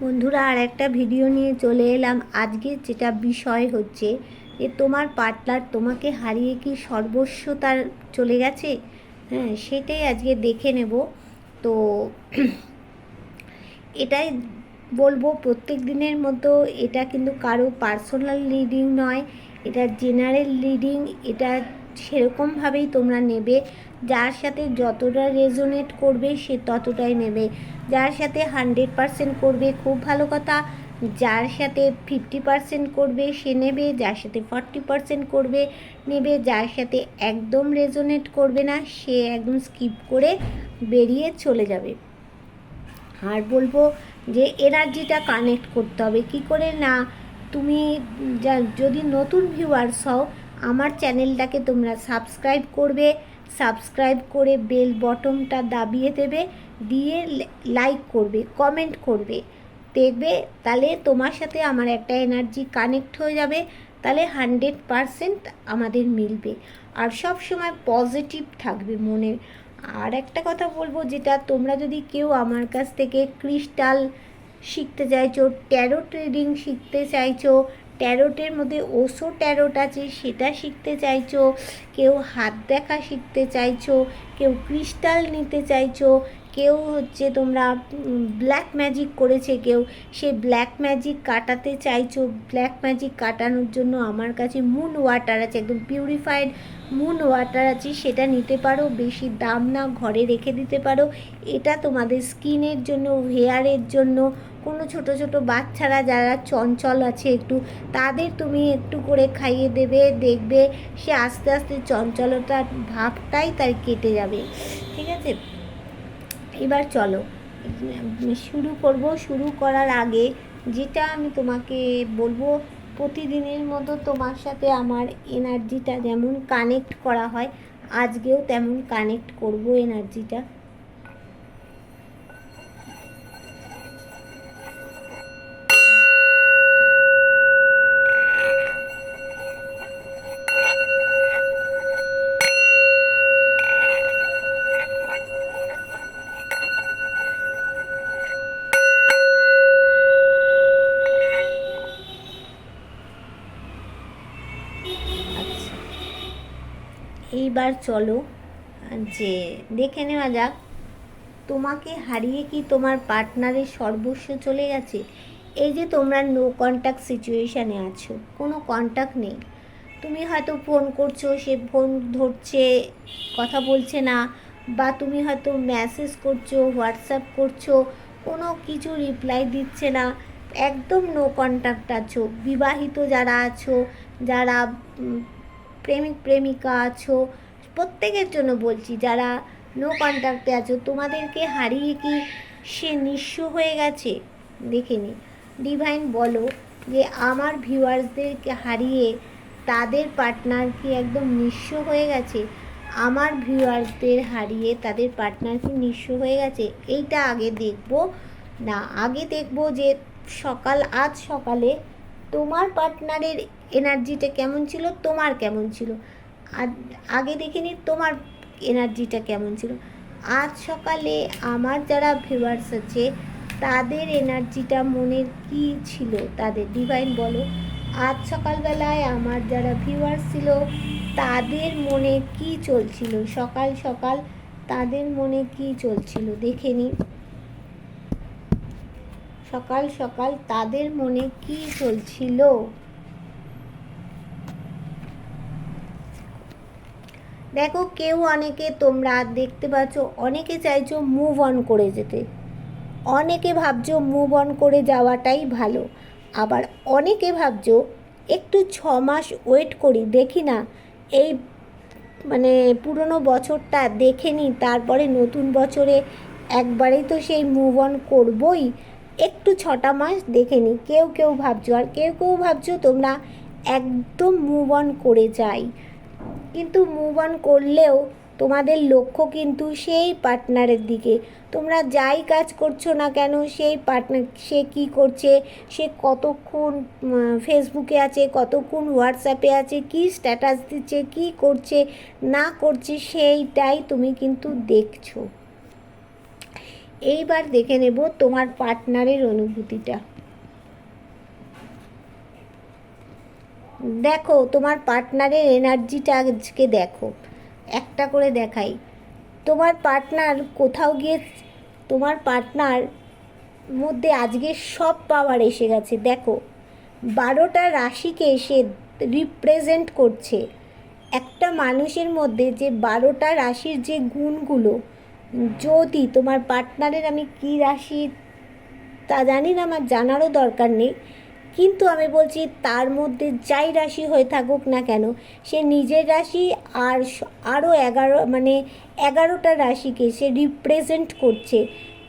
বন্ধুরা, আর একটা ভিডিও নিয়ে চলে এলাম। আজকে যেটা বিষয় হচ্ছে যে তোমার পার্টনার তোমাকে হারিয়ে কি সর্বস্ব তার চলে গেছে। হ্যাঁ, সেটাই আজকে দেখে নেব। তো এটাই বলবো, প্রত্যেক দিনের মতো এটা কিন্তু কারো পার্সোনাল রিডিং নয়, এটা জেনারেল রিডিং। এটা সেরকমভাবেই তোমরা নেবে, যার সাথে যতটা রেজোনেট করবে সে ততটাই নেবে। যার সাথে 100% করবে খুব ভালো কথা, যার সাথে 50% করবে সে নেবে, যার সাথে 40% করবে নেবে, যার সাথে একদম রেজোনেট করবে না সে একদম স্কিপ করে বেরিয়ে চলে যাবে। আর বলবো যে এনার্জিটা কানেক্ট করতে হবে কি করে না। তুমি যদি নতুন ভিউয়ার্স হও, আমার চ্যানেলটাকে তোমরা সাবস্ক্রাইব করবে, সাবস্ক্রাইব করে বেল বটনটা দাবিয়ে দেবে, দিয়ে লাইক করবে, কমেন্ট করবে। দেখবে তাহলে তোমার সাথে আমার একটা এনার্জি কানেক্ট হয়ে যাবে, তাহলে 100% আমাদের মিলবে। আর সব সময় পজিটিভ থাকবে মনে। আর একটা কথা বলবো, যেটা তোমরা যদি কেউ আমার কাছ থেকে ক্রিস্টাল শিখতে চাইছো, ট্যারোট রিডিং শিখতে চাইছো, ট্যারোটের মধ্যে ওশো ট্যারোট আছে সেটা শিখতে চাইছো, কেউ হাত দেখা শিখতে চাইছো, কেউ ক্রিস্টাল নিতে চাইছো, কেউ হচ্ছে তোমরা ব্ল্যাক ম্যাজিক করেছে কেউ, সে ব্ল্যাক ম্যাজিক কাটাতে চাইছো, ব্ল্যাক ম্যাজিক কাটানোর জন্য আমার কাছে মুন ওয়াটার আছে, একদম পিউরিফাইড মুন ওয়াটার আছে, সেটা নিতে পারো। বেশি দাম না, ঘরে রেখে দিতে পারো। এটা তোমাদের স্কিনের জন্য, হেয়ারের জন্য, কোনো ছোট ছোট বাচ্চারা যারা চঞ্চল আছে একটু, তাদের তুমি একটু করে খাইয়ে দেবে, দেখবে সে আস্তে আস্তে চঞ্চলতার ভাবটাই তার কেটে যাবে। ঠিক আছে, এবার চলো শুরু করব। শুরু করার আগে যেটা আমি তোমাকে বলবো, প্রতিদিনের মতো তোমার সাথে আমার এনার্জিটা যেমন কানেক্ট করা হয়, আজকেও তেমন কানেক্ট করব এনার্জিটা। এইবার চলো যে দেখে নেওয়া যাক, তোমাকে হারিয়ে কি তোমার পার্টনারের সর্বস্ব চলে গেছে। এই যে তোমরা নো কন্ট্যাক্ট সিচুয়েশানে আছো, কোনো কন্ট্যাক্ট নেই, তুমি হয়তো ফোন করছো, সে ফোন ধরছে, কথা বলছে না, বা তুমি হয়তো মেসেজ করছো, হোয়াটসঅ্যাপ করছো, কোনো কিছু রিপ্লাই দিচ্ছে না, একদম নো কন্ট্যাক্ট আছো। বিবাহিত যারা আছো, যারা প্রেমিক প্রেমিকা আছো, প্রত্যেকের জন্য বলছি, যারা নো কন্ট্যাক্টে আছো, তোমাদেরকে হারিয়ে কি সে নিঃস্ব হয়ে গেছে। দেখে নি ডিভাইন, বলো যে আমার ভিউয়ার্সদেরকে হারিয়ে তাদের পার্টনার কি একদম নিঃস্ব হয়ে গেছে। আমার ভিউয়ার্সদের হারিয়ে তাদের পার্টনার কি নিঃস্ব হয়ে গেছে, এইটা আগে দেখব না। আগে দেখব যে আজ সকালে তোমার পার্টনারের এনার্জিটা কেমন ছিল, তোমার কেমন ছিল। আগে দেখে নি তোমার এনার্জিটা কেমন ছিল। আজ সকালে আমার যারা ভিউয়ার্স আছে তাদের এনার্জিটা মনের কি ছিল, তাদের ডিভাইন বলো। আজ সকালবেলায় আমার যারা ভিউয়ার্স ছিল তাদের মনে কি চলছিল, সকাল সকাল তাদের মনে কি চলছিল দেখে নি। সকাল সকাল তাদের মনে কি চলছিল। দেখো, কেউ অনেকে তোমরা দেখতে পাচ্ছ, অনেকে চাইছো মুভ অন করে যেতে, অনেকে ভাবছো মুভ অন করে যাওয়াটাই ভালো, আবার অনেকে ভাবছো একটু 6 মাস ওয়েট করি, দেখি না এই মানে পুরনো বছরটা দেখে নিই, তারপরে নতুন বছরে একবারেই তো সেই মুভ অন করবই, একটু 6টা মাস দেখে নিই। কেউ কেউ ভাবছো, আর কেউ কেউ ভাবছো তোমরা একদম মুভ অন করে যাই। কিন্তু মুভ অন করলেও তোমাদের লক্ষ্য কিন্তু সেই পার্টনারের দিকে। তোমরা যাই কাজ করছো না কেন, সেই পার্টনার সে কী করছে, সে কতক্ষণ ফেসবুকে আছে, কতক্ষণ হোয়াটসঅ্যাপে আছে, কী স্ট্যাটাস দিচ্ছে, কী করছে না করছে, সেইটাই তুমি কিন্তু দেখছো। এইবার দেখে নেব তোমার পার্টনারের অনুভূতিটা। দেখো তোমার পার্টনারের এনার্জিটা আজকে দেখো, একটা করে দেখাই। তোমার পার্টনার কোথাও গিয়ে, তোমার পার্টনার মধ্যে আজকে সব পাওয়ার এসে গেছে। দেখো 12টা রাশিকে সে রিপ্রেজেন্ট করছে। একটা মানুষের মধ্যে যে 12টা রাশির যে গুণগুলো, যদি তোমার পার্টনারের, আমি কী রাশি তা জানি না, আমার জানারও দরকার নেই, কিন্তু আমি বলছি তার মধ্যে যাই রাশি হয়ে থাকুক না কেন, সে নিজের রাশি আর আরও 11টা রাশিকে সে রিপ্রেজেন্ট করছে।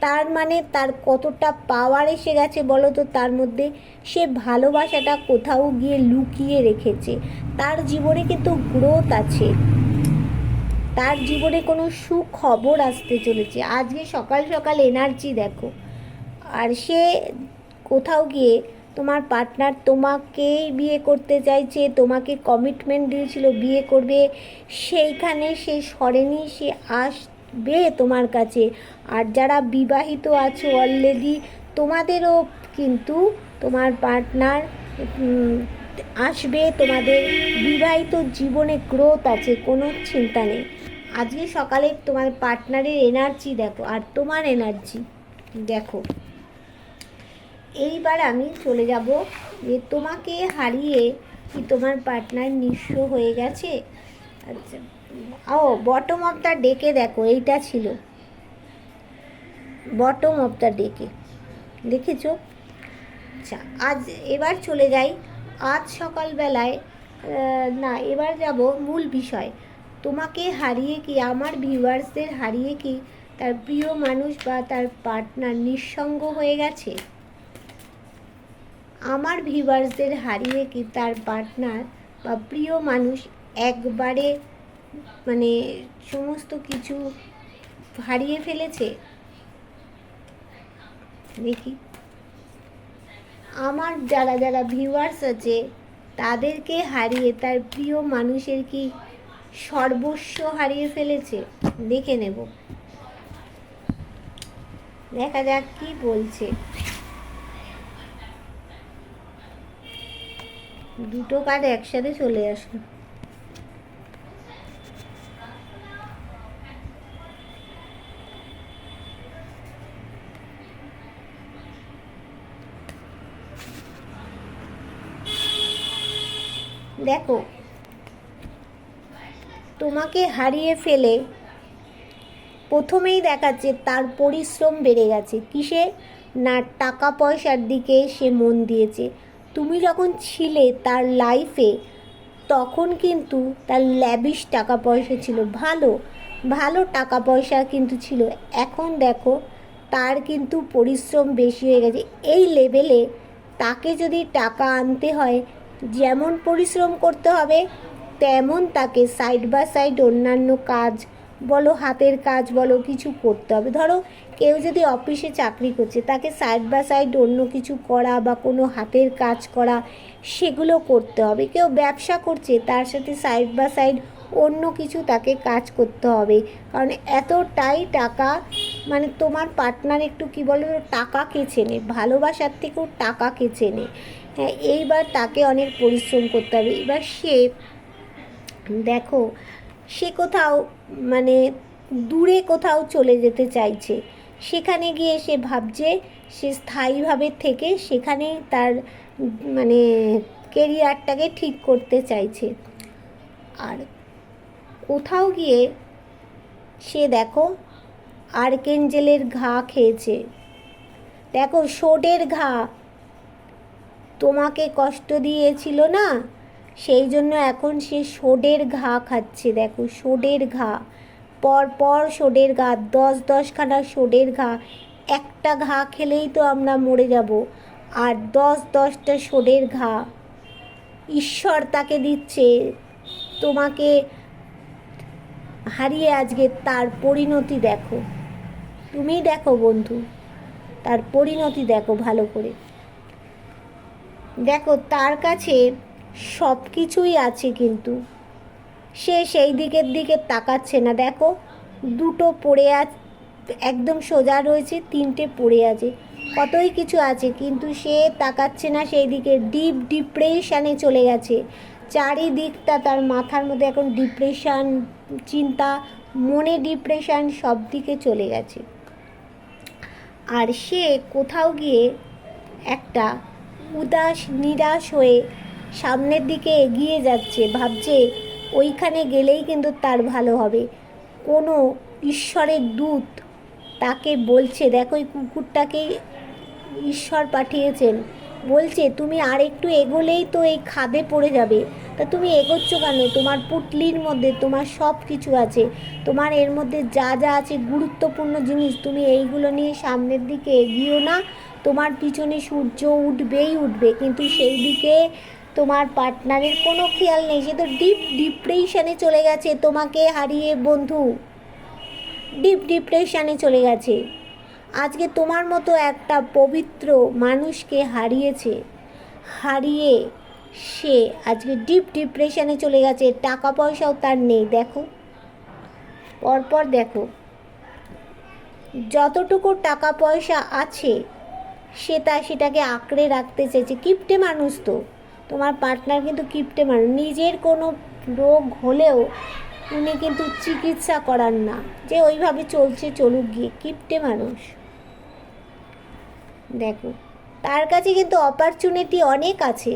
তার মানে তার কতটা পাওয়ার এসে গেছে বলো তো তার মধ্যে। সে ভালোবাসাটা কোথাও গিয়ে লুকিয়ে রেখেছে। তার জীবনে কিন্তু গ্রোথ আছে, তার জীবনে কোনো সুখবর আসতে চলেছে। আজকে সকাল সকাল এনার্জি দেখো। আর সে কোথাও গিয়ে, তোমার পার্টনার তোমাকেই বিয়ে করতে চাইছে, তোমাকে কমিটমেন্ট দিয়েছিল বিয়ে করবে, সেইখানে সে সরেনি, সে আসবে তোমার কাছে। আর যারা বিবাহিত আছো অলরেডি, তোমাদেরও কিন্তু তোমার পার্টনার আসবে, তোমাদের বিবাহিত জীবনে গ্রোথ আছে, কোনো চিন্তা নেই। আজকে সকালে তোমার পার্টনারের এনার্জি দেখো আর তোমার এনার্জি দেখো। এইবার আমি চলে যাব যে তোমাকে হারিয়ে কি তোমার পার্টনার নিঃস্ব হয়ে গেছে। আচ্ছা, ও বটম অফ দ্য ডেকে দেখো, এইটা ছিল বটম অফ দ্য ডেকে, দেখেছো? আচ্ছা, আজ এবার চলে যাই আজ সকালবেলায়, না এবার যাব মূল বিষয়। তোমাকে হারিয়ে কি, আমার ভিউয়ার্সদের হারিয়ে কি তার প্রিয় মানুষ বা তার পার্টনার নিঃসঙ্গ হয়ে গেছে? আমার ভিউয়ার্সদের হারিয়ে কি তার পার্টনার বা প্রিয় মানুষ একবারে সমস্ত কিছু হারিয়ে ফেলেছে? দেখি আমার যারা যারা ভিউয়ার্স আছে তাদেরকে হারিয়ে তার প্রিয় মানুষের কি সর্বস্ব হারিয়ে ফেলেছে? দেখে নেব, দেখা যাক কি বলছে। দুটো কার্ড একসাথে চলে আসলো। দেখো তোমাকে হারিয়ে ফেলে প্রথমেই দেখাচ্ছে তার পরিশ্রম বেড়ে গেছে। কিসে? না টাকা পয়সার দিকে সে মন দিয়েছে। তুমি যখন ছিলে তার লাইফে তখন কিন্তু তার ল্যাবিশ টাকা পয়সা ছিল, ভালো ভালো টাকা পয়সা কিন্তু ছিল। এখন দেখো তার কিন্তু পরিশ্রম বেশি হয়ে গেছে। এই লেভেলে তাকে যদি টাকা আনতে হয়, যেমন পরিশ্রম করতে হবে তেমন তাকে সাইড বাই সাইড অন্যান্য কাজ বলো, হাতের কাজ বলো, কিছু করতে হবে। ধরো কেউ যদি অফিসে চাকরি করছে, তাকে সাইড বাই সাইড অন্য কিছু করা বা কোনো হাতের কাজ করা, সেগুলো করতে হবে। কেউ ব্যবসা করছে, তার সাথে সাইড বাই সাইড অন্য কিছু তাকে কাজ করতে হবে। কারণ এতটাই টাকা, তোমার পার্টনার একটু কি বলো, টাকাকে চেনে, ভালোবাসার থেকেও টাকাকে চেনে। হ্যাঁ, এইবার তাকে অনেক পরিশ্রম করতে হবে। এবার সে দেখো সে কোথাও দূরে কোথাও চলে যেতে চাইছে। সেখানে গিয়ে সে ভাবছে সে স্থায়ীভাবে থেকে সেখানেই তার কেরিয়ারটাকে ঠিক করতে চাইছে। আর কোথাও গিয়ে সে দেখো আর্কেঞ্জেলের ঘা খেয়েছে। দেখো সোডের ঘা, তোমাকে কষ্ট দিয়েছিল না, সেই জন্য এখন সে সোডের ঘা খাচ্ছে। দেখো সোডের ঘা, পর সোডের ঘা, 10-10খানা সোডের ঘা। একটা ঘা খেলেই তো আমরা মরে যাব, আর 10-10টা সোডের ঘা ঈশ্বর তাকে দিচ্ছে। তোমাকে হারিয়ে আজকে তার পরিণতি দেখো, তুমি দেখো বন্ধু, তার পরিণতি দেখো ভালো করে। দেখো তার কাছে সব কিছুই আছে, কিন্তু সে সেই দিকে তাকাচ্ছে না। দেখো দুটো পড়ে একদম সোজা রয়েছে, 3টে পড়ে আছে, কতই কিছু আছে, কিন্তু সে তাকাচ্ছে না সেই দিকে। ডিপ ডিপ্রেশানে চলে গেছে, চারিদিকটা তার মাথার মধ্যে এখন ডিপ্রেশান, চিন্তা, মনে ডিপ্রেশান, সব দিকে চলে গেছে। আর সে কোথাও গিয়ে একটা উদাস নিরাশ হয়ে সামনের দিকে এগিয়ে যাচ্ছে, ভাবছে ওইখানে গেলেই কিন্তু তার ভালো হবে। কোনো ঈশ্বরের দূত তাকে বলছে, দেখো ওই কুকুরটাকে ঈশ্বর পাঠিয়েছেন, বলছে তুমি আর একটু এগোলেই তো এই খাদে পড়ে যাবে, তা তুমি এগোচ্ছ কেন? তোমার পুটলির মধ্যে তোমার সব কিছু আছে, তোমার এর মধ্যে যা যা আছে গুরুত্বপূর্ণ জিনিস, তুমি এইগুলো নিয়ে সামনের দিকে এগিয়েও না, তোমার পিছনে সূর্য উঠবেই উঠবে, কিন্তু সেই দিকে তোমার পার্টনারের কোনো খেয়াল নেই। সে তো ডিপ ডিপ্রেশনে চলে গেছে তোমাকে হারিয়ে বন্ধু, ডিপ ডিপ্রেশনে চলে গেছে। আজকে তোমার মতো একটা পবিত্র মানুষকে হারিয়েছে, হারিয়ে সে আজকে ডিপ ডিপ্রেশনে চলে গেছে, টাকা পয়সাও তার নেই। দেখো পরপর দেখো, যতটুকু টাকা পয়সা আছে সেটাকে আঁকড়ে রাখতে চেয়েছে। কিপটে মানুষ তো তোমার পার্টনার, কিন্তু কিপটে মানুষ। নিজের কোনো রোগ হলেও উনি কিন্তু চিকিৎসা করান না, যে ওইভাবে চলছে চলুক গিয়ে, কিপটে মানুষ। দেখো তার কাছে কিন্তু অপরচুনিটি অনেক আছে,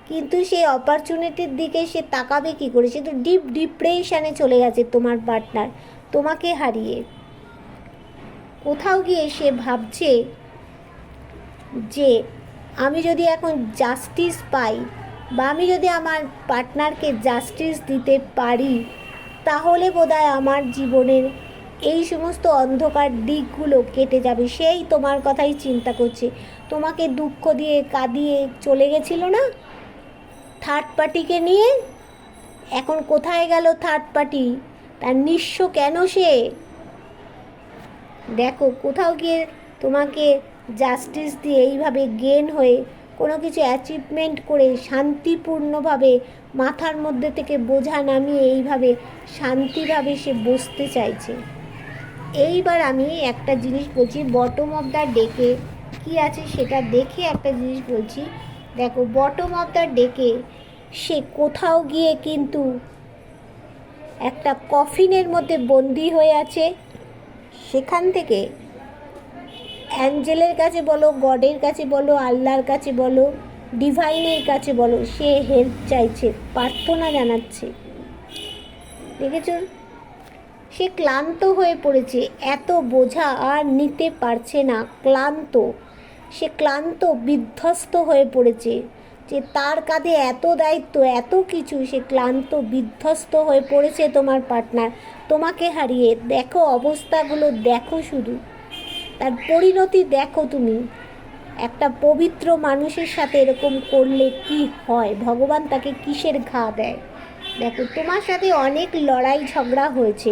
কিন্তু সেই অপরচুনিটির দিকে সে তাকাবে কী করে? সে তো ডিপ ডিপ্রেশনে চলে গেছে তোমার পার্টনার তোমাকে হারিয়ে। কোথাও গিয়ে সে ভাবছে যে আমি যদি এখন জাস্টিস পাই, বা আমি যদি আমার পার্টনারকে জাস্টিস দিতে পারি, তাহলে বোধহয় আমার জীবনের এই সমস্ত অন্ধকার দিকগুলো কেটে যাবে। সেই তোমার কথাই চিন্তা করছে, তোমাকে দুঃখ দিয়ে কাঁদিয়ে চলে গেছিল না থার্ড পার্টিকে নিয়ে, এখন কোথায় গেল থার্ড পার্টি? তার নিঃস্ব কেন সে? দেখো কোথাও গিয়ে তোমাকে জাস্টিস দিয়ে এইভাবে গেন হয়ে কোনো কিছু অ্যাচিভমেন্ট করে শান্তিপূর্ণভাবে মাথার মধ্যে থেকে বোঝা নামিয়ে এইভাবে শান্তিভাবে সে বসতে চাইছে। এইবার আমি একটা জিনিস বলছি, বটম অফ দ্য ডেকে কী আছে সেটা দেখে একটা জিনিস বলছি। দেখো বটম অফ দ্য ডেকে সে কোথাও গিয়ে কিন্তু একটা কফিনের মধ্যে বন্দি হয়ে আছে, সেখান থেকে অ্যাঞ্জেলের কাছে বলো, গডের কাছে বলো, আল্লাহর কাছে বলো, ডিভাইনের কাছে বলো, সে হেল্প চাইছে, প্রার্থনা জানাচ্ছে। দেখেছ, সে ক্লান্ত হয়ে পড়েছে, এত বোঝা আর নিতে পারছে না, ক্লান্ত, সে ক্লান্ত, বিধ্বস্ত হয়ে পড়েছে, যে তার কাঁধে এত দায়িত্ব, এত কিছু, সে ক্লান্ত বিধ্বস্ত হয়ে পড়েছে তোমার পার্টনার তোমাকে হারিয়ে। দেখো অবস্থাগুলো দেখো, শুধু তার পরিণতি দেখো। তুমি একটা পবিত্র মানুষের সাথে এরকম করলে কি হয়? ভগবান তাকে কিসের ঘা দেয়? দেখো তোমার সাথে অনেক লড়াই ঝগড়া হয়েছে,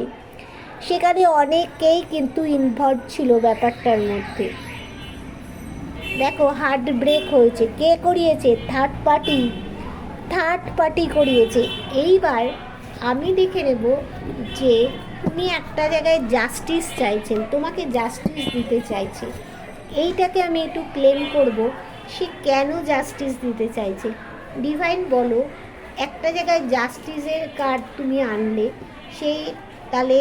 সেখানে অনেকেই কিন্তু ইনভলভ ছিল ব্যাপারটার মধ্যে। দেখো হার্ট ব্রেক হয়েছে, কে করিয়েছে? থার্ড পার্টি করিয়েছে। এইবার আমি দেখে নেব যে উনি একটা জায়গায় জাস্টিস চাইছেন, তোমাকে জাস্টিস দিতে চাইছে। এইটাকে আমি একটু ক্লেম করব, সে কেন জাস্টিস দিতে চাইছে। ডিভাইন বলো, একটা জায়গায় জাস্টিসের কার্ড তুমি আনলে, সেই তাহলে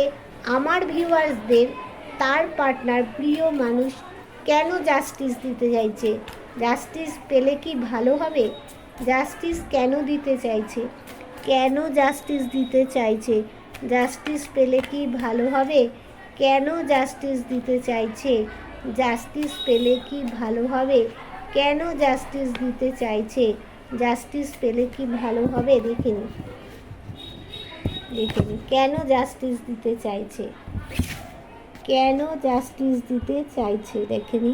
আমার ভিউয়ার্সদের তার পার্টনার প্রিয় মানুষ কেন জাস্টিস দিতে চাইছে? জাস্টিস পেলে কি ভালো হবে? জাস্টিস কেন দিতে চাইছে? কেন জাস্টিস দিতে চাইছে? জাস্টিস পেলে কি ভালো হবে? কেন জাস্টিস দিতে চাইছে? জাস্টিস পেলে কি ভালো হবে? কেন জাস্টিস দিতে চাইছে? জাস্টিস পেলে কি ভালো হবে? দেখে নি কেন জাস্টিস দিতে চাইছে, কেন জাস্টিস দিতে চাইছে, দেখে নি।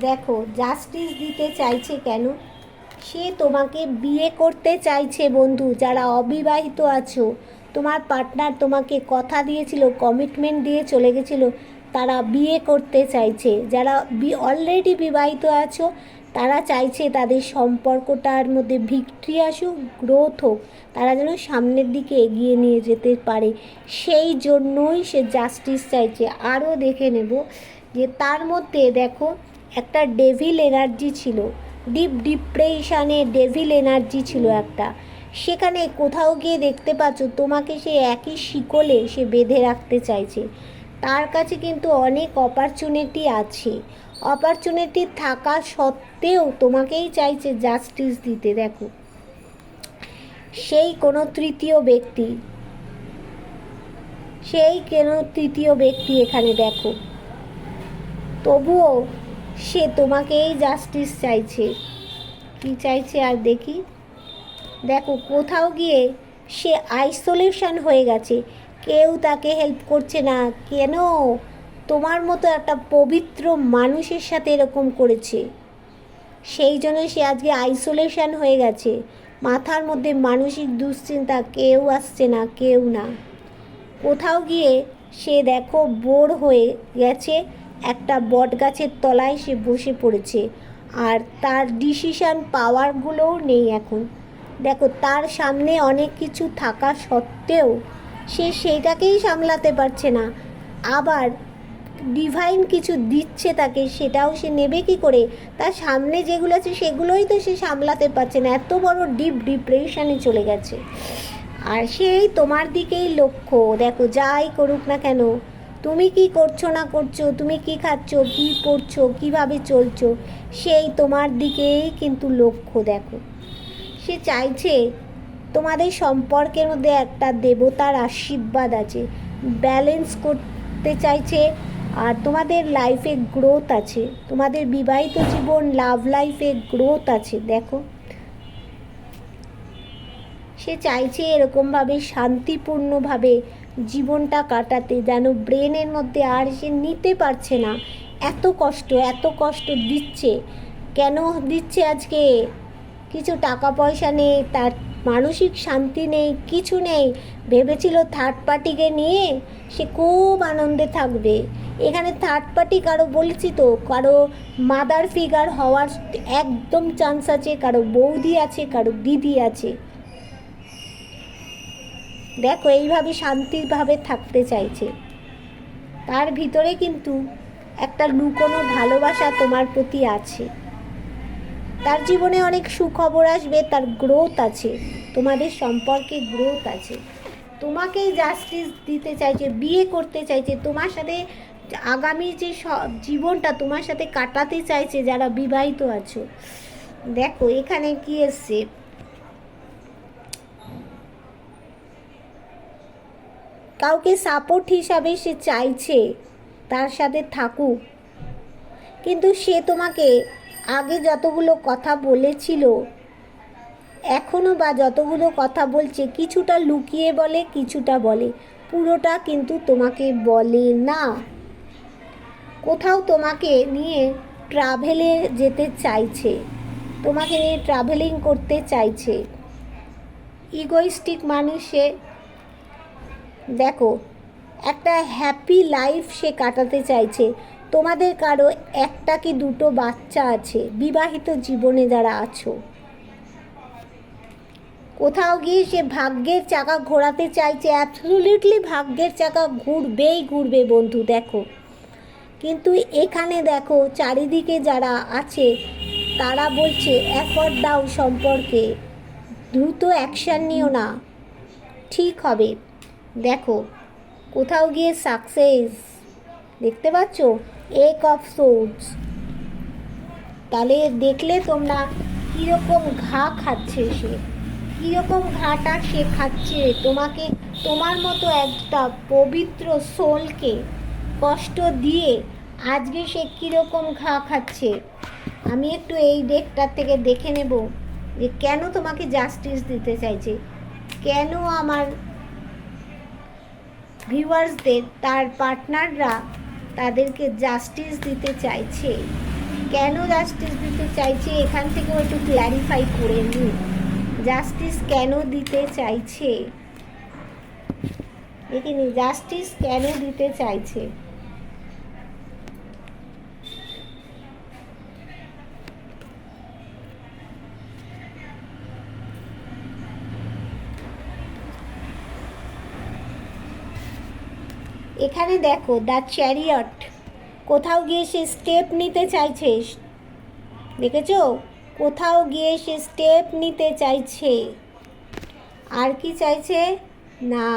দেখো জাস্টিস দিতে চাইছে কেন, সে তোমাকে বিয়ে করতে চাইছে বন্ধু। যারা অবিবাহিত আছো, তোমার পার্টনার তোমাকে কথা দিয়েছিল, কমিটমেন্ট দিয়ে চলে গেছিলো, তারা বিয়ে করতে চাইছে। যারা অলরেডি বিবাহিত আছো, তারা চাইছে তাদের সম্পর্কটার মধ্যে ভিক্টরি আসুক, গ্রোথ হোক, তারা যেন সামনের দিকে এগিয়ে নিয়ে যেতে পারে। সেই জন্যই সে জাস্টিস চাইছে। আরও দেখে নেব যে তার মধ্যে দেখো একটা ডেভিল এনার্জি ছিল, ডিপ ডিপ্রেশনে ডেভিল এনার্জি ছিল একটা। সেখানে কোথাও গিয়ে দেখতে পাচ্ছ তোমাকে সে একই শিকলে সে বেঁধে রাখতে চাইছে। তার কাছে কিন্তু অনেক অপরচুনিটি আছে, অপরচুনিটি থাকা সত্ত্বেও তোমাকেই চাইছে জাস্টিস দিতে। দেখো সেই কোনো তৃতীয় ব্যক্তি, এখানে দেখো, তবুও সে তোমাকেই জাস্টিস চাইছে। কি চাইছে আর দেখি। দেখো কোথাও গিয়ে সে আইসোলেশন হয়ে গেছে, কেউ তাকে হেল্প করছে না। কেন? তোমার মতো একটা পবিত্র মানুষের সাথে এরকম করেছে, সেই জন্য সে আজকে আইসোলেশন হয়ে গেছে। মাথার মধ্যে মানসিক দুশ্চিন্তা, কেউ আসছে না, কেউ না। কোথাও গিয়ে সে দেখো বোর হয়ে গেছে, একটা বট গাছের তলায় সে বসে পড়েছে, আর তার ডিসিশন পাওয়ারগুলোও নেই এখন। দেখো তার সামনে অনেক কিছু থাকা সত্ত্বেও সে সেইটাকেই সামলাতে পারছে না। আবার ডিভাইন কিছু দিচ্ছে তাকে, সেটাও সে নেবে কি করে? তার সামনে যেগুলো আছে সেগুলোই তো সে সামলাতে পারছে না, এত বড় ডিপ ডিপ্রেশনে চলে গেছে। আর সেই তোমার দিকেই লক্ষ্য। দেখো যাই করুক না কেন, তুমি কি করছো না করছো, তুমি কি খাচ্ছ, কি পড়ছো, কিভাবে চলছো, সেই তোমার দিকেই কিন্তু লক্ষ্য। দেখো সে চাইছে তোমাদের সম্পর্কের মধ্যে একটা দেবতার আশীর্বাদ আছে, ব্যালেন্স করতে চাইছে। আর তোমাদের লাইফে গ্রোথ আছে, তোমাদের বিবাহিত জীবন, লাভ লাইফে গ্রোথ আছে। দেখো সে চাইছে এরকমভাবে শান্তিপূর্ণভাবে জীবনটা কাটাতে, যেন ব্রেনের মধ্যে আর সে নিতে পারছে না। এত কষ্ট দিচ্ছে। কেন দিচ্ছে? আজকে কিছু টাকা পয়সা নেই, তার মানসিক শান্তি নেই, কিছু নেই। ভেবেছিল থার্ড পার্টিকে নিয়ে সে খুব আনন্দে থাকবে। এখানে থার্ড পার্টি কারো বলছি তো, কারো মাদার ফিগার হওয়ার একদম চান্স আছে, কারো বৌদি আছে, কারো দিদি আছে। দেখো এইভাবে শান্তিভাবে থাকতে চাইছে। তার ভিতরে কিন্তু একটা লুকোনো ভালোবাসা তোমার প্রতি আছে। তার জীবনে অনেক সুখবর আসবে, তার গ্রোথ আছে, তোমাদের সম্পর্কে গ্রোথ আছে। তোমাকেই জাস্টিস দিতে চাইছে, বিয়ে করতে চাইছে, তোমার সাথে আগামী যে জীবনটা তোমার সাথে কাটাতে চাইছে যারা বিবাহিত আছো। দেখো এখানে কি এসছে, কাউকে সাপোর্ট হিসাবে সে চাইছে তার সাথে থাকুক, কিন্তু সে তোমাকে আগে যতগুলো কথা বলেছিল, এখনও বা যতগুলো কথা বলছে, কিছুটা লুকিয়ে বলে, কিছুটা বলে, পুরোটা কিন্তু তোমাকে বলে না। কোথাও তোমাকে নিয়ে ট্রাভেলে যেতে চাইছে, তোমাকে নিয়ে ট্রাভেলিং করতে চাইছে। ইগোইস্টিক মানুষে দেখো একটা হ্যাপি লাইফ সে কাটাতে চাইছে। তোমাদের কারো একটা কি দুটো বাচ্চা আছে, বিবাহিত জীবনে যারা আছো। কোথাও গিয়ে সে ভাগ্যের চাকা ঘোরাতে চাইছে, অ্যাবসলিউটলি ভাগ্যের চাকা ঘুরবে বন্ধু। দেখো কিন্তু এখানে দেখো চারিদিকে যারা আছে তারা বলছে এফর্ট দাও সম্পর্কে, দ্রুত অ্যাকশান নিও না, ঠিক হবে। দেখো কোথাও গিয়ে সাকসেস দেখতে পাচ্ছ, এক অফ সোর্ডস। তাহলে দেখলে তোমরা কীরকম ঘা খাচ্ছে সে, কীরকম ঘাটা সে খাচ্ছে তোমাকে, তোমার মতো একটা পবিত্র সোলকে কষ্ট দিয়ে আজকে সে কীরকম ঘা খাচ্ছে। আমি একটু এই ডেকটার থেকে দেখে নেব যে কেন তোমাকে জাস্টিস দিতে চাইছে, কেন আমার ভিউয়ার্সদের তার পার্টনাররা তাদেরকে জাস্টিস দিতে চাইছে। কেন জাস্টিস দিতে চাইছে এখান থেকেও একটু ক্ল্যারিফাই করে নিই। জাস্টিস কেন দিতে চাইছে দেখিনি, জাস্টিস কেন দিতে চাইছে। এখানে দেখো দ্য চ্যারিয়ট, কোথাও গিয়ে সে স্টেপ নিতে চাইছে, দেখেছো, কোথাও গিয়ে সে স্টেপ নিতে চাইছে। আর কি চাইছে না,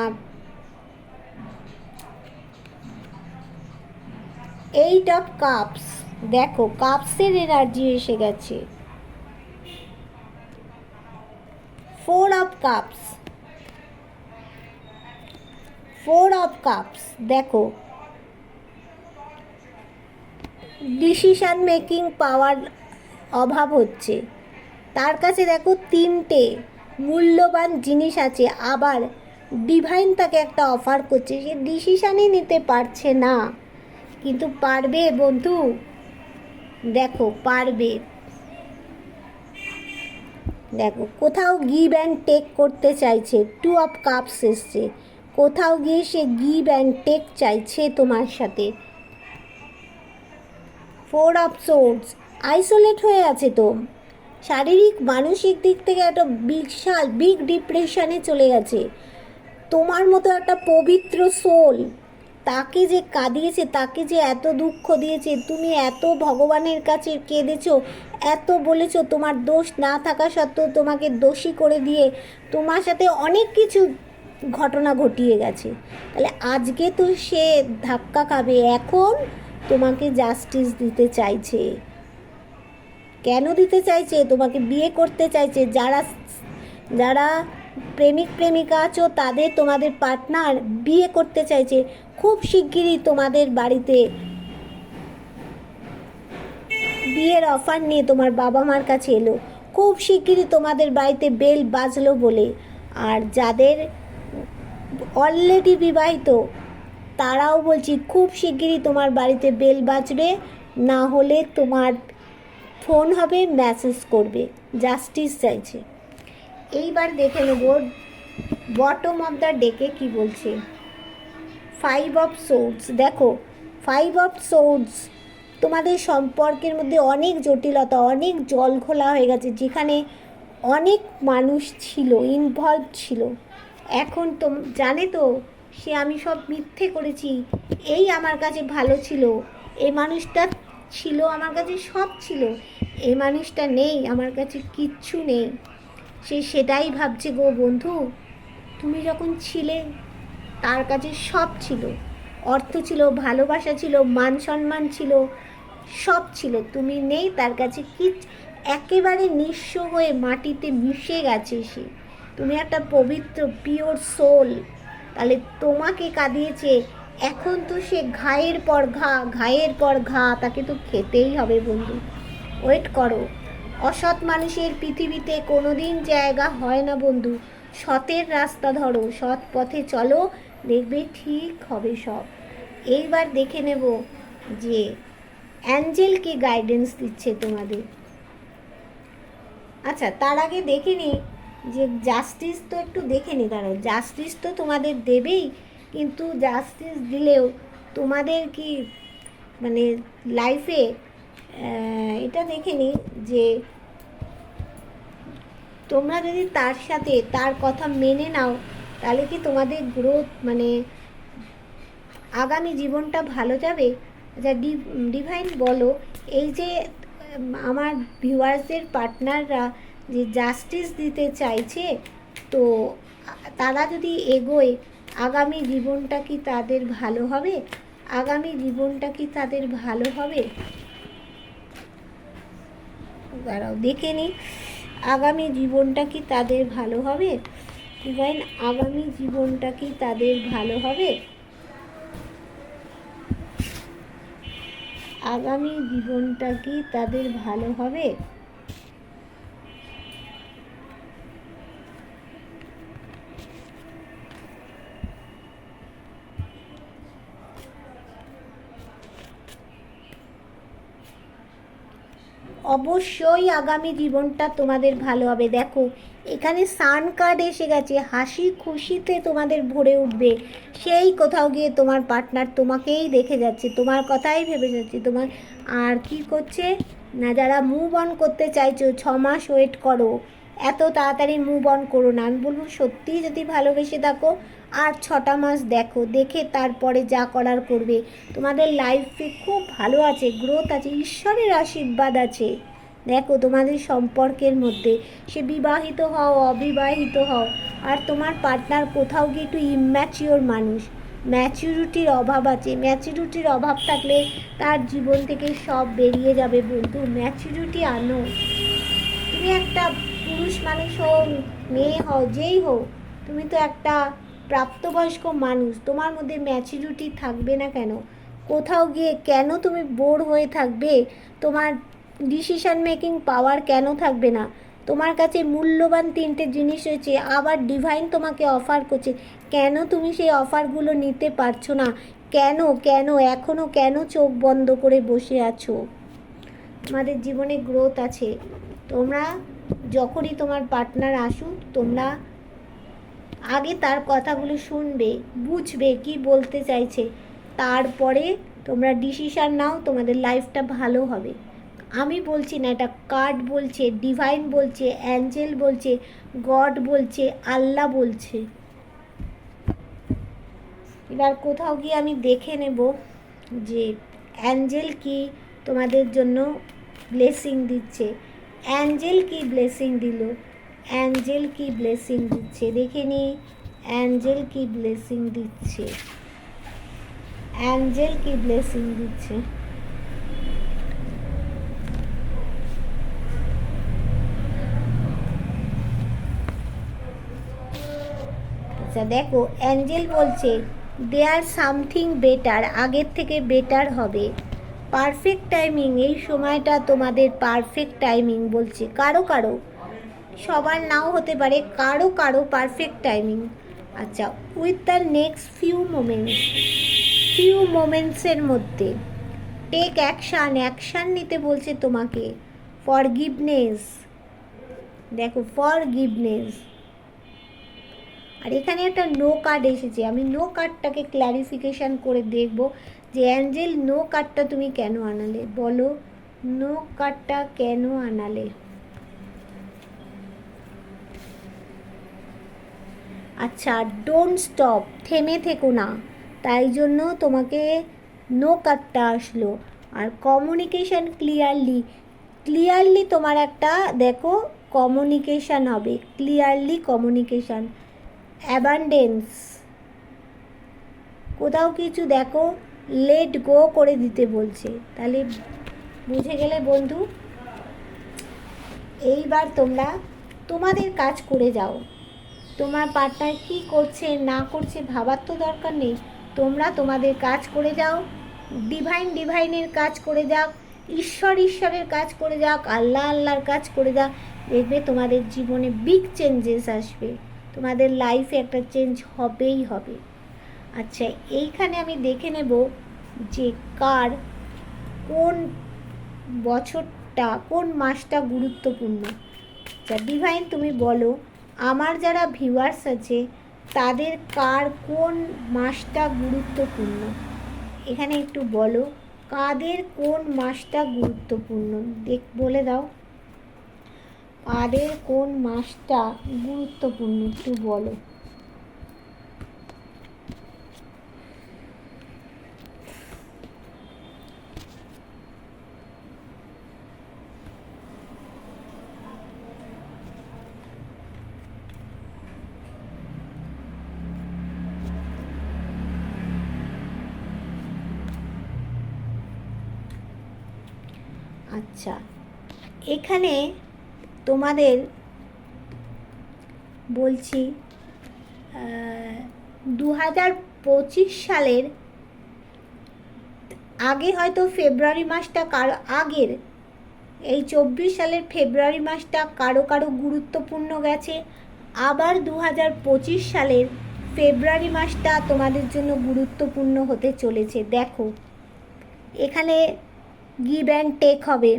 8 অফ কাপস, দেখো কাপসের এনার্জি এসে গেছে। 4 অফ কাপস, 4 অফ কাপস, দেখো ডিসিশন মেকিং পাওয়ার অভাব হচ্ছে তার কাছে। দেখো 3টে মূল্যবান জিনিস আছে, আবার ডিভাইন তাকে একটা অফার করছে, সে ডিসিশনই নিতে পারছে না, কিন্তু পারবে বন্ধু, দেখো পারবে। দেখো কোথাও গিভ অ্যান্ড টেক করতে চাইছে, 2 অফ কাপস এসছে, কোথাও গিয়ে সে গিভ অ্যান্ড টেক চাইছে তোমার সাথে। 4 অফ সোর্ডস, আইসোলেট হয়ে আছে তো, শারীরিক মানসিক দিক থেকে একটা বিশাল বিগ ডিপ্রেশনে চলে গেছে। তোমার মতো একটা পবিত্র সোল, তাকে যে কাঁদিয়েছে, তাকে যে এত দুঃখ দিয়েছে, তুমি এত ভগবানের কাছে কেঁদেছো, এত বলেছো, তোমার দোষ না থাকা সত্ত্বেও তোমাকে দোষী করে দিয়ে তোমার সাথে অনেক কিছু ঘটনা ঘটিয়ে গেছে। তাহলে আজকে তো সে ধাক্কা খাবে, এখন তোমাকে জাস্টিস দিতে চাইছে। কেন দিতে চাইছে, তোমাকে বিয়ে করতে চাইছে। যারা যারা প্রেমিক প্রেমিকা আছো তাদের, তোমাদের পার্টনার বিয়ে করতে চাইছে, খুব শিগগিরই তোমাদের বাড়িতে বিয়ের অফার নিয়ে তোমার বাবা মার কাছে এলো, খুব শিগগিরই তোমাদের বাড়িতে বেল বাজলো বলে। আর যাদের অলরেডি বিবাহিত তারাও বলছি খুব শিগগিরই তোমার বাড়িতে বেল বাজবে, না হলে তোমার ফোন হবে, মেসেজ করবে, জাস্টিস চাইছে। এইবার দেখে নেব বটম অফ দ্য ডেকে কি বলছে। 5 অফ সোর্ডস, দেখো 5 অফ সোর্ডস, তোমাদের সম্পর্কের মধ্যে অনেক জটিলতা, অনেক জল ঘোলা হয়ে গেছে, যেখানে অনেক মানুষ ছিল, ইনভলভ ছিল। এখন তো জানে তো সে আমি সব মিথ্যে করেছি, এই আমার কাছে ভালো ছিল, এই মানুষটা ছিল আমার কাছে সব ছিল, এই মানুষটা নেই, আমার কাছে কিচ্ছু নেই। সে সেটাই ভাবছে গো বন্ধু, তুমি যখন ছিলে তার কাছে সব ছিল, অর্থ ছিল, ভালোবাসা ছিল, মান সম্মান ছিল, সব ছিল, তুমি নেই, তার কাছে একেবারে নিঃস্ব হয়ে মাটিতে মিশে গেছে সে। তুমি একটা পবিত্র পিওর সোল, তাহলে তোমাকে কাঁদিয়েছে, এখন তো সে ঘায়ের পর ঘা, ঘায়ের পর ঘা, তাকে তো খেতেই হবে বন্ধু, ওয়েট করো। অসৎ মানুষের পৃথিবীতে কোনো দিন জায়গা হয় না বন্ধু, সতের রাস্তা ধরো, সৎ পথে চলো, দেখবে ঠিক হবে সব। এইবার দেখে নেব যে অ্যাঞ্জেল কি গাইডেন্স দিচ্ছে তোমাদের। আচ্ছা তার আগে দেখে নিই যে জাস্টিস তো একটু দেখে নিই, দাঁড়াও, জাস্টিস তো তোমাদের দেবেই, কিন্তু জাস্টিস দিলেও তোমাদের কি মানে লাইফে এটা দেখে নিই যে তোমরা যদি তার সাথে তার কথা মেনে নাও, তাহলে কি তোমাদের গ্রোথ মানে আগামী জীবনটা ভালো যাবে। যা ডিভাইন বলো, এই যে আমার ভিউয়ার্সদের পার্টনাররা যে জাস্টিস দিতে চাইছে, তো তারা যদি এগোয়, আগামী জীবনটা কি তাদের ভালো হবে, আগামী জীবনটা কি তাদের ভালো হবে, দাঁড়াও দেখে নিই, আগামী জীবনটা কি তাদের ভালো হবে। ডিভাইন, আগামী জীবনটা কি তাদের ভালো হবে, আগামী জীবনটা কি তাদের ভালো হবে। অবশ্যই আগামী জীবনটা তোমাদের ভালো হবে। দেখো এখানে সান কার্ড এসে গেছে, হাসি খুশিতে তোমাদের ভরে উঠবে। সেই কোথাও গিয়ে তোমার পার্টনার তোমাকেই দেখে যাচ্ছে, তোমার কথাই ভেবে যাচ্ছে তোমার। আর কি করছে না, যারা মুভ অন করতে চাইছো 6 মাস ওয়েট করো, এত তাড়াতাড়ি মুভ অন করো না। আমি বলবো সত্যিই যদি ভালোবেসে থাকো আর 6টা মাস দেখো, দেখে তারপরে যা করার করবে। তোমাদের লাইফে খুব ভালো আছে, গ্রোথ আছে, ঈশ্বরের আশীর্বাদ আছে। দেখো তোমাদের সম্পর্কের মধ্যে, সে বিবাহিত হও অবিবাহিত হও, আর তোমার পার্টনার কোথাও গিয়ে একটু ইম্যাচিওর মানুষ, ম্যাচুরিটির অভাব আছে। ম্যাচুরিটির অভাব থাকলে তার জীবন থেকে সব বেরিয়ে যাবে বন্ধু। ম্যাচুরিটি আনো। তুমি একটা পুরুষ মানুষ হও, মেয়ে হও, যেই হও, তুমি তো একটা প্রাপ্তবয়স্ক মানুষ, তোমার মধ্যে ম্যাচুরিটি থাকবে না কেন? কোথাও গিয়ে কেন তুমি বোর হয়ে থাকবে? তোমার ডিসিশন মেকিং পাওয়ার কেন থাকবে না? তোমার কাছে মূল্যবান 3টে জিনিস রয়েছে, আবার ডিভাইন তোমাকে অফার করছে, কেন তুমি সেই অফারগুলো নিতে পারছো না? কেন কেন এখনও কেন চোখ বন্ধ করে বসে আছো? তোমাদের জীবনে গ্রোথ আছে। তোমরা যখনই তোমার পার্টনার আসুক, তোমরা আগে তার কথাগুলো শুনবে, বুঝবে কি বলতে চাইছে, তারপরে তোমরা ডিসিশান নাও, তোমাদের লাইফটা ভালো হবে। আমি বলছি না, এটা কার্ড বলছে, ডিভাইন বলছে, অ্যাঞ্জেল বলছে, গড বলছে, আল্লাহ বলছে। এবার কোথাও গিয়ে আমি দেখে নেব যে অ্যাঞ্জেল কি তোমাদের জন্য ব্লেসিং দিচ্ছে। অ্যাঞ্জেল কি ব্লেসিং দিল, অ্যাঞ্জেল কি ব্লেসিং দিচ্ছে, দেখে নি অ্যাঞ্জেল কি ব্লেসিং দিচ্ছে, অ্যাঞ্জেল কি ব্লেসিং দিচ্ছে। আচ্ছা দেখো, অ্যাঞ্জেল বলছে দেয়ার সামথিং বেটার, আগের থেকে বেটার হবে। পারফেক্ট টাইমিং, এই সময়টা তোমাদের পারফেক্ট টাইমিং বলছে। কারো কারো, সবার নাও হতে পারে, কারো কারো পারফেক্ট টাইমিং। আচ্ছা, উইথ দ্য নেক্সট ফিউ মোমেন্টসের মধ্যে টেক অ্যাকশান, অ্যাকশান নিতে বলছে তোমাকে। ফরগিভনেস, দেখো ফরগিভনেস। আর এখানে একটা নো কার্ড এসেছে, আমি নো কার্ডটাকে ক্ল্যারিফিকেশান করে দেখব যে অ্যাঞ্জেল নো কার্ডটা তুমি কেন আনালে, বলো নো কার্ডটা কেন আনালে। আচ্ছা, ডোন্ট স্টপ, থেমে থেকো না, তাই জন্য তোমাকে নো কার্ডটা আসলো। আর কমিউনিকেশান ক্লিয়ারলি তোমার একটা দেখো কমিউনিকেশান হবে, ক্লিয়ারলি কমিউনিকেশান। অ্যাবান্ডেন্স, কোথাও কিছু দেখো লেট গো করে দিতে বলছে। তাহলে বুঝে গেলে বন্ধু, এইবার তোমরা তোমাদের কাজ করে যাও। তোমার পার্টনার কি করছে না করছে ভাবার তো দরকার নেই, তোমরা তোমাদের কাজ করে যাও। ডিভাইনের কাজ করে যাও, ঈশ্বরের কাজ করে যাও, আল্লাহর কাজ করে যাও। দেখবে তোমাদের জীবনে বিগ চেঞ্জেস আসবে, তোমাদের লাইফে একটা চেঞ্জ হবেই হবে। আচ্ছা, এইখানে আমি দেখে নেব যে কার কোন বছরটা, কোন মাসটা গুরুত্বপূর্ণ। আচ্ছা ডিভাইন, তুমি বলো আমার যারা ভিউয়ার্স আছে তাদের কার কোন মাসটা গুরুত্বপূর্ণ, এখানে একটু বলো কাদের কোন মাসটা গুরুত্বপূর্ণ, বলে দাও কাদের কোন মাসটা গুরুত্বপূর্ণ, একটু বলো। আচ্ছা, এখানে তোমাদের বলছি 2025 সালের আগে হয়তো ফেব্রুয়ারি মাসটা কারো আগের, এই 24 সালের ফেব্রুয়ারি মাসটা কারো কারো গুরুত্বপূর্ণ গেছে, আবার 2025 সালের ফেব্রুয়ারি মাসটা তোমাদের জন্য গুরুত্বপূর্ণ হতে চলেছে। দেখো এখানে গিভ অ্যান্ড টেক হবে,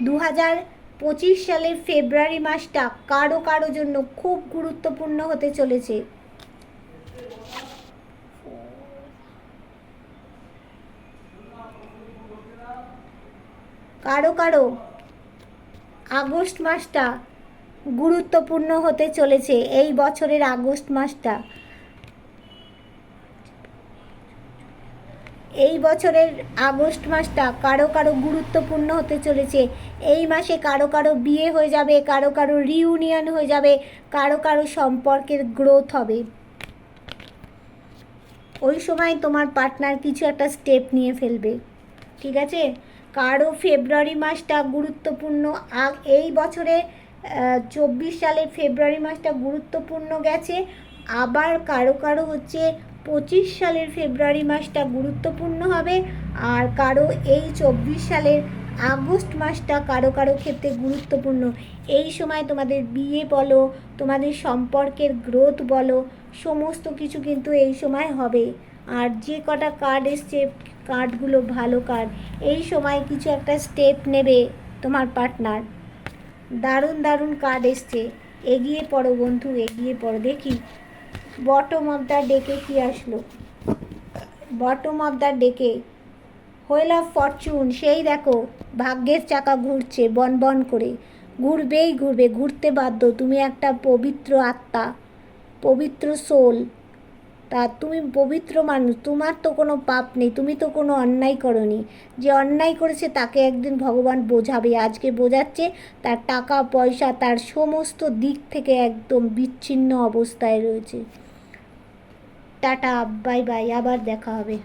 2025 সালের ফেব্রুয়ারি মাসটা কারো কারো জন্য খুব গুরুত্বপূর্ণ হতে চলেছে। কারো কারো আগস্ট মাসটা গুরুত্বপূর্ণ হতে চলেছে। এই বছরের আগস্ট মাসটা, এই বছরের আগস্ট মাসটা কারো কারো গুরুত্বপূর্ণ হতে চলেছে। এই মাসে কারো কারো বিয়ে হয়ে যাবে, কারো কারো রিউনিয়ন হয়ে যাবে, কারো কারো সম্পর্কের গ্রোথ হবে। ওই সময় তোমার পার্টনার কিছু একটা স্টেপ নিয়ে ফেলবে, ঠিক আছে। কারো ফেব্রুয়ারি মাসটা গুরুত্বপূর্ণ, এই বছরে 24 সালের ফেব্রুয়ারি মাসটা গুরুত্বপূর্ণ গেছে। আবার কারো কারো হচ্ছে 25 সালের ফেব্রুয়ারি মাসটা গুরুত্বপূর্ণ হবে। আর কারো এই 24 সালের আগস্ট মাসটা কারো কারো ক্ষেত্রে গুরুত্বপূর্ণ। এই সময় তোমাদের বিয়ে বলো, তোমাদের সম্পর্কের গ্রোথ বলো, সমস্ত কিছু কিন্তু এই সময় হবে। আর যে কটা কার্ড এসছে, কার্ডগুলো ভালো কার্ড। এই সময় কিছু একটা স্টেপ নেবে তোমার পার্টনার। দারুণ দারুণ কার্ড এসছে। এগিয়ে পড়ো বন্ধু, এগিয়ে পড়ো। দেখি বটম অফ দ্য ডেকে কি আসলো। বটম অফ দ্য ডেকে হুইল অফ ফরচুন। সেই দেখো ভাগ্যের চাকা ঘুরছে বন বন করে, ঘুরবেই ঘুরবে, ঘুরতে বাধ্য। তুমি একটা পবিত্র আত্মা, পবিত্র সোল। তা তুমি পবিত্র মানুষ, তোমার তো কোনো পাপ নেই, তুমি তো কোনো অন্যায় করনি। যে অন্যায় করেছে তাকে একদিন ভগবান বোঝাবে। আজকে বোঝাচ্ছে, তার টাকা পয়সা তার সমস্ত দিক থেকে একদম বিচ্ছিন্ন অবস্থায় রয়েছে। টাটা, বাই বাই, আবার দেখা হবে।